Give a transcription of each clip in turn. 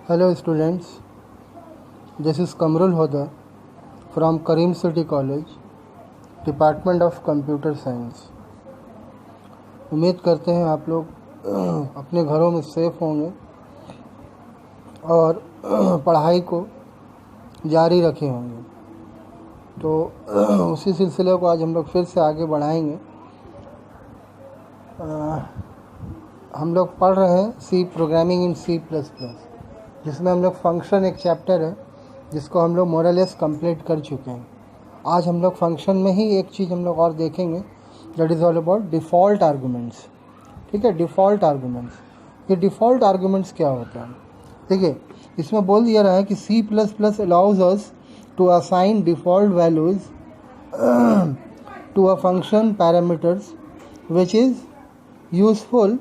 Hello students, this is Kamrul Hoda from Karim City College, Department of Computer Science। उम्मीद करते हैं आप लोग अपने घरों में सेफ होंगे और पढ़ाई को जारी रखे होंगे। तो उसी सिलसिले को आज हम लोग फिर से आगे बढ़ाएंगे। हम लोग पढ़ रहे हैं सी प्रोग्रामिंग इन C++, जिसमें हम लोग फंक्शन एक चैप्टर है जिसको हम लोग मोरलेस कंप्लीट कर चुके हैं। आज हम लोग फंक्शन में ही एक चीज़ हम लोग और देखेंगे, that is all about default arguments. ठीक है, डिफ़ॉल्ट आर्गूमेंट्स। ये डिफ़ॉल्ट आर्गूमेंट्स क्या होता है? देखिए, इसमें बोल दिया रहा है कि C++ allows us to assign default values to a function parameters which is useful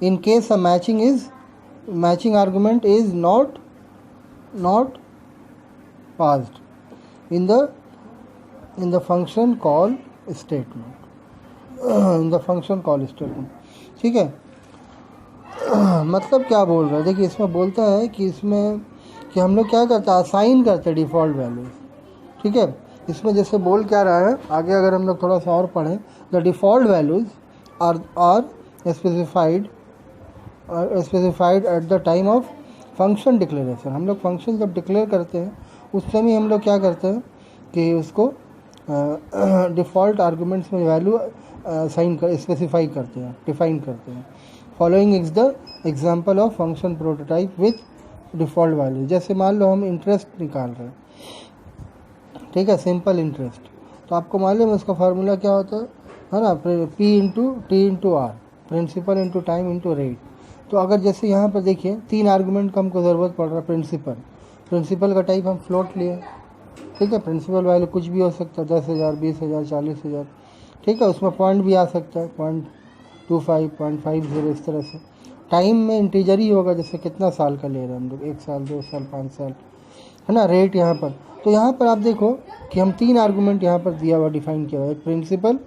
in case a matching argument is not passed in the function call statement in the function call statement। ठीक है, मतलब क्या बोल रहा है? देखिए, इसमें बोलता है कि इसमें कि हम लोग क्या करते हैं, असाइन करते हैं डिफ़ॉल्ट वैल्यूज़। ठीक है, इसमें जैसे बोल क्या रहा है, आगे अगर हम लोग थोड़ा सा और पढ़ें, the default values are specified at the time of function declaration. हम लोग फंक्शन जब डिक्लेयर करते हैं उस समय हम लोग क्या करते हैं कि उसको डिफ़ॉल्ट आर्गूमेंट्स में वैल्यू स्पेसिफाई करते हैं, डिफाइन करते हैं। Following is the example of function prototype with default value. जैसे मान लो हम इंटरेस्ट निकाल रहे हैं, ठीक है, सिंपल इंटरेस्ट। तो आपको मालूम है उसका फार्मूला क्या होता है ना, P/T/R, principal into time into rate. तो अगर जैसे यहाँ पर देखिए 3 आर्गूमेंट का हमको ज़रूरत पड़ रहा है। प्रिंसिपल का टाइप हम फ्लोट लिए, ठीक है। प्रिंसिपल वैल्यू कुछ भी हो सकता है, 10,000, 20,000, 40,000, ठीक है। उसमें पॉइंट भी आ सकता है, 0.25, 0.50, इस तरह से। टाइम में इंटीजर ही होगा, जैसे कितना साल का ले रहे हैं हम लोग, 1 साल, 2 साल, 5 साल, है ना। रेट यहाँ पर, तो यहाँ पर आप देखो कि हम 3 आर्गूमेंट यहाँ पर दिया हुआ, डिफाइन किया हुआ है। प्रिंसिपल,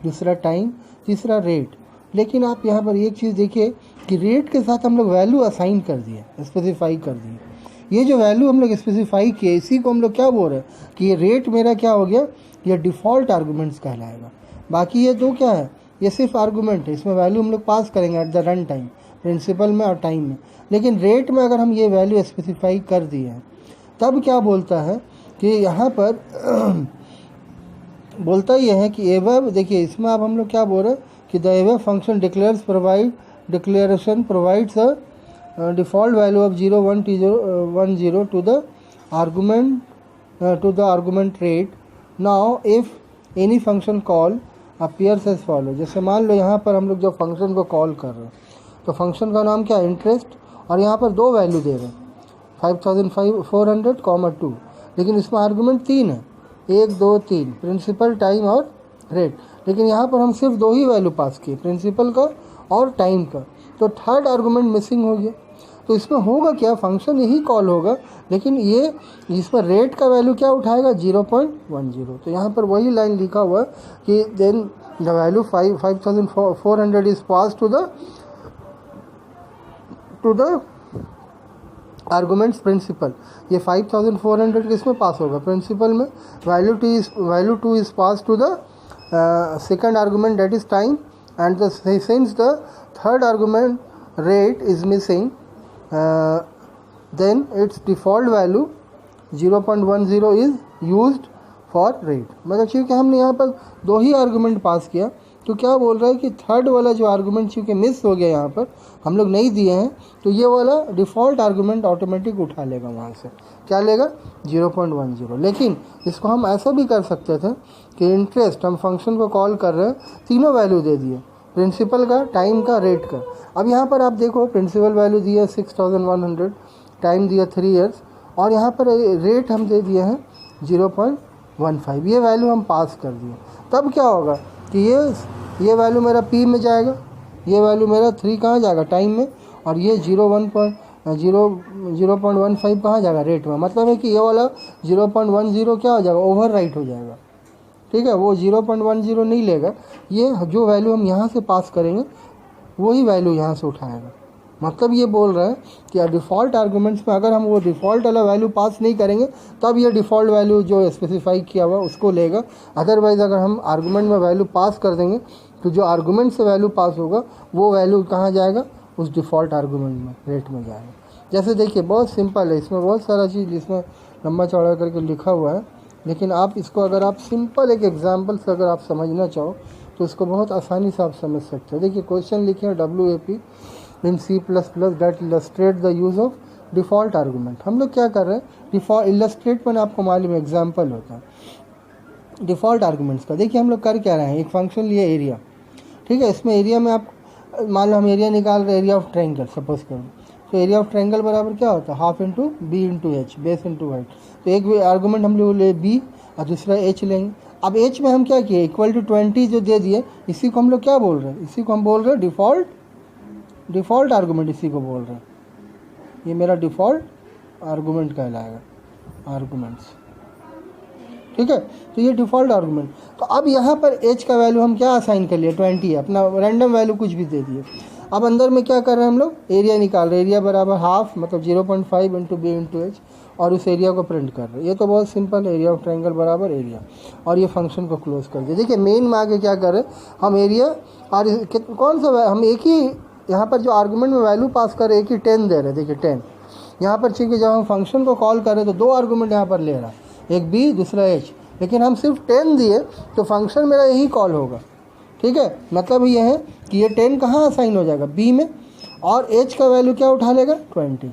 दूसरा टाइम, तीसरा रेट। लेकिन आप यहाँ पर एक चीज़ देखिए कि रेट के साथ हम लोग वैल्यू असाइन कर दिए, स्पेसिफाई कर दिए। ये जो वैल्यू हम लोग स्पेसिफाई किए, इसी को हम लोग क्या बोल रहे हैं कि ये रेट मेरा क्या हो गया, ये डिफ़ॉल्ट आर्गूमेंट्स कहलाएगा। बाकी ये तो क्या है, ये सिर्फ आर्गूमेंट है, इसमें वैल्यू हम लोग पास करेंगे at the run time, principal में और टाइम में। लेकिन रेट में अगर हम ये वैल्यू स्पेसिफाई कर दिए हैं, तब क्या बोलता है कि यहाँ पर बोलता ये है कि एवब, देखिए इसमें अब हम लोग क्या बोल रहे हैं कि the above function declaration provides a default value of 0, 1, 10 to the argument rate. Now if any function call appears as follow. जैसे मान लो यहाँ पर हम लोग जब फंक्शन को कॉल कर रहे हैं, तो फंक्शन का नाम क्या है, इंटरेस्ट, और यहाँ पर 2 वैल्यू दे रहे हैं, 5,400, 2। लेकिन इसमें आर्गूमेंट 3 है, 1, 2, 3, प्रिंसिपल, टाइम और रेट। लेकिन यहाँ पर हम सिर्फ 2 ही वैल्यू पास किए, प्रिंसिपल का और टाइम का। तो थर्ड आर्गूमेंट मिसिंग हो गया। तो इसमें होगा क्या, फंक्शन यही कॉल होगा, लेकिन ये इसमें रेट का वैल्यू क्या उठाएगा, 0.10। तो यहाँ पर वही लाइन लिखा हुआ है कि then the value 5,400 is pass to the arguments principal. ये 5,400 किसमें पास होगा, प्रिंसिपल में। Value 2 is pass to the second argument, that is time, and since the third argument rate is missing, then its default value 0.10 is used for rate। मतलब क्योंकि हमने यहाँ पर 2 ही argument पास किया, तो क्या बोल रहा है कि थर्ड वाला जो आर्गूमेंट चूँकि मिस हो गया, यहाँ पर हम लोग नहीं दिए हैं, तो ये वाला डिफ़ॉल्ट आर्गूमेंट ऑटोमेटिक उठा लेगा वहाँ से। क्या लेगा, 0.10। लेकिन इसको हम ऐसा भी कर सकते थे कि इंटरेस्ट, हम फंक्शन को कॉल कर रहे हैं, तीनों वैल्यू दे दिए, प्रिंसिपल का, टाइम का, रेट का। अब यहाँ पर आप देखो, प्रिंसिपल वैल्यू दिया 6,100, टाइम दिया 3 ईयर्स, और यहाँ पर रेट हम दे दिए हैं 0.15। ये वैल्यू हम पास कर दिए। तब क्या होगा कि ये वैल्यू मेरा P में जाएगा, ये वैल्यू मेरा 3 कहाँ जाएगा, टाइम में, और ये 0.15 कहाँ जाएगा, रेट में। मतलब है कि ये वाला 0.10 क्या हो जाएगा, ओवर राइट हो जाएगा। ठीक है, वो 0.10 नहीं लेगा, ये जो वैल्यू हम यहाँ से पास करेंगे वही वैल्यू यहाँ से उठाएगा। मतलब ये बोल रहा है कि डिफ़ॉल्ट आर्गूमेंट्स में अगर हम वो डिफ़ॉल्ट वाला वैल्यू पास नहीं करेंगे तब ये डिफ़ॉल्ट वैल्यू जो स्पेसिफाई किया हुआ उसको लेगा। अदरवाइज़ अगर हम आर्गूमेंट में वैल्यू पास कर देंगे तो जो आर्गूमेंट से वैल्यू पास होगा वो वैल्यू कहाँ जाएगा, उस डिफ़ॉल्ट आर्गूमेंट में, रेट में जाएगा। जैसे देखिए बहुत सिंपल है, इसमें बहुत सारा चीज़ इसमें लंबा चौड़ा करके लिखा हुआ है, लेकिन आप इसको अगर आप सिंपल एक एग्जांपल से अगर आप समझना चाहो तो इसको बहुत आसानी से आप समझ सकते हैं। देखिए क्वेश्चन लिखे हैं WAP in C++ that illustrate the use of default argument. हम लोग क्या कर रहे हैं, डिफ़ॉल्ट इलस्ट्रेट पर आपको मालूम है एग्जाम्पल होता है डिफ़ॉल्ट आर्गूमेंट्स का। देखिए हम लोग कर क्या रहे हैं, एक फंक्शन लिए एरिया, ठीक है, इसमें एरिया में आप मान लो हम एरिया निकाल रहे हैं, एरिया ऑफ ट्रायंगल सपोज करो, तो एरिया ऑफ ट्रायंगल बराबर क्या होता है, half into B into H, base into height. तो एक आर्गूमेंट हम लोग ले बी और दूसरा एच लेंगे। अब एच में हम क्या किए, इक्वल टू 20 जो दे दिए, इसी को हम लोग क्या बोल रहे हैं, इसी को हम बोल रहे हैं डिफ़ॉल्ट आर्गूमेंट, इसी को बोल रहे हैं, ये मेरा डिफ़ॉल्ट आर्गूमेंट कहलाएगा, आर्गूमेंट्स, ठीक है। तो ये डिफ़ॉल्ट आर्गूमेंट। तो अब यहाँ पर एच का वैल्यू हम क्या असाइन कर लिए, 20 है, अपना रैंडम वैल्यू कुछ भी दे दिए। अब अंदर में क्या कर रहे हैं हम लोग, एरिया निकाल रहे हैं, एरिया बराबर हाफ मतलब 0.5 इंटू बी इंटू एच, और उस एरिया को प्रिंट कर रहे हैं। ये तो बहुत सिंपल है, एरिया ऑफ ट्रायंगल बराबर एरिया, और ये फंक्शन को क्लोज कर दिया। देखिए मेन में आगे क्या कर रहे हैं हम, एरिया और कौन सा हम एक ही यहाँ पर जो आर्गूमेंट में वैल्यू पास कर रहे हैं, एक ही 10 दे रहे हैं। देखिए 10 यहाँ पर, चूँकि जब हम फंक्शन को कॉल कर रहे हैं तो 2 आर्गूमेंट यहाँ पर ले रहा है, एक बी दूसरा एच, लेकिन हम सिर्फ 10 दिए तो फंक्शन मेरा यही कॉल होगा, ठीक है। मतलब ये है कि ये 10 कहाँ असाइन हो जाएगा, बी में, और एच का वैल्यू क्या उठा लेगा, 20।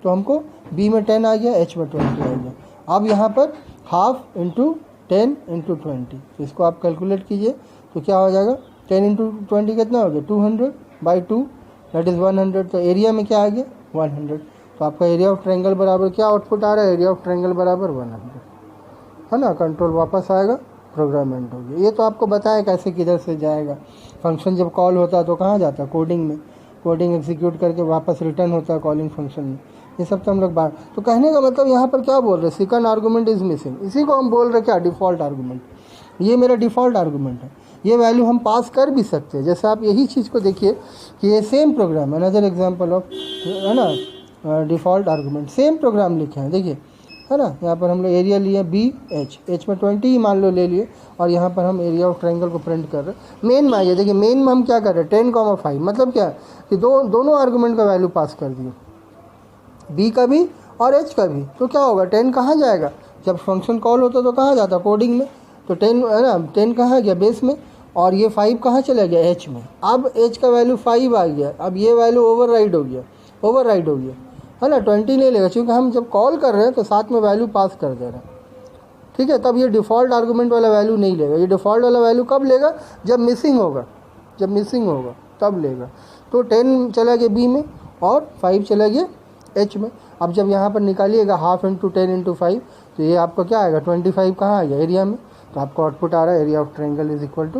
तो हमको बी में 10 आ गया, एच में 20 आ गया। अब यहाँ पर हाफ इंटू 10 इंटू 20, तो इसको आप कैलकुलेट कीजिए तो क्या हो जाएगा, 10 इंटू 20 कितना हो गया, 200/2 दैट इज़ 100। तो एरिया में क्या आ गया, 100। तो आपका एरिया ऑफ ट्रायंगल बराबर क्या आउटपुट आ रहा है, एरिया ऑफ ट्रायंगल बराबर 100, है ना। कंट्रोल वापस आएगा, प्रोग्राम एंड हो गया। ये तो आपको बताया कैसे किधर से जाएगा। फंक्शन जब कॉल होता है तो कहाँ जाता है, कोडिंग में, कोडिंग एग्जीक्यूट करके वापस रिटर्न होता है कॉलिंग फंक्शन में। ये सब तो हम लोग बात, तो कहने का मतलब यहाँ पर क्या बोल रहे हैं, सेकंड आर्गूमेंट इज मिसिंग, इसी को हम बोल रहे क्या, डिफ़ॉल्ट आर्गूमेंट। ये मेरा डिफ़ॉल्ट आर्गूमेंट है, ये वैल्यू हम पास कर भी सकते हैं। जैसे आप यही चीज़ को देखिए कि ये same programme, another example of, है ना, डिफ़ॉल्ट आर्गूमेंट, सेम प्रोग्राम लिखे हैं, देखिए, है ना। यहाँ पर हम लोग एरिया लिए बी एच, एच में 20 ही मान लो ले लिए, और यहाँ पर हम एरिया ऑफ ट्रायंगल को प्रिंट कर रहे हैं। मेन में आइए, देखिए मेन में हम क्या कर रहे हैं, 10,5, मतलब क्या कि दोनों आर्गूमेंट का वैल्यू पास कर दिए, बी का भी और एच का भी। तो क्या होगा, 10 कहाँ जाएगा, जब फंक्शन कॉल होता तो कहाँ जाता, कोडिंग में। तो 10 है ना, 10 कहाँ गया, बेस में, और ये 5 कहाँ चला गया, एच में। अब एच का वैल्यू 5 आ गया, अब ये वैल्यू ओवरराइड हो गया, है ना, 20 नहीं लेगा, क्योंकि हम जब कॉल कर रहे हैं तो साथ में वैल्यू पास कर दे रहे हैं, ठीक है। तब ये डिफ़ॉल्ट आर्गूमेंट वाला वैल्यू नहीं लेगा। ये डिफ़ॉल्ट वाला वैल्यू कब लेगा, जब मिसिंग होगा तब लेगा। तो 10 चला गया बी में और 5 चला गया एच में। अब जब यहाँ पर निकालिएगा हाफ इंटू 10 इंटू 5, तो ये आपको क्या आएगा, 25 कहाँ आ गया, एरिया में। तो आपको आउटपुट आ रहा है, area of triangle is equal to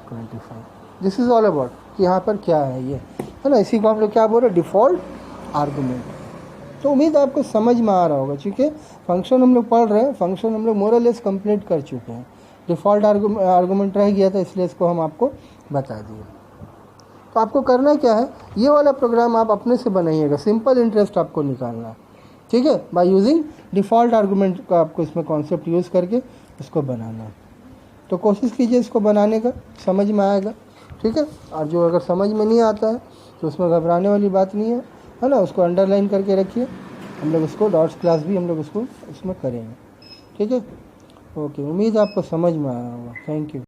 25। This is all about कि यहाँ पर क्या है ये, है ना। इसी को हम लोग क्या बोल रहे हैं, डिफ़ॉल्ट आर्गूमेंट। तो उम्मीद आपको समझ में आ रहा होगा, क्योंकि फंक्शन हम लोग पढ़ रहे हैं, फंक्शन हम लोग मोर और लेस कंप्लीट कर चुके हैं। डिफ़ॉल्ट आर्गूमेंट रह गया था, इसलिए इसको हम आपको बता दिए। तो आपको करना क्या है, ये वाला प्रोग्राम आप अपने से बनाइएगा, सिंपल इंटरेस्ट आपको निकालना है, ठीक है, बाय यूजिंग डिफ़ॉल्ट आर्गूमेंट का आपको इसमें कॉन्सेप्ट यूज़ करके इसको बनाना है। तो कोशिश कीजिए इसको बनाने का, समझ में आएगा, ठीक है। और जो अगर समझ में नहीं आता है तो उसमें घबराने वाली बात नहीं है ना, उसको अंडरलाइन करके रखिए। हम लोग उसको डॉट्स क्लास भी हम लोग उसको इसमें करेंगे, ठीक है। ओके, उम्मीद आपको समझ में आया होगा। Thank you.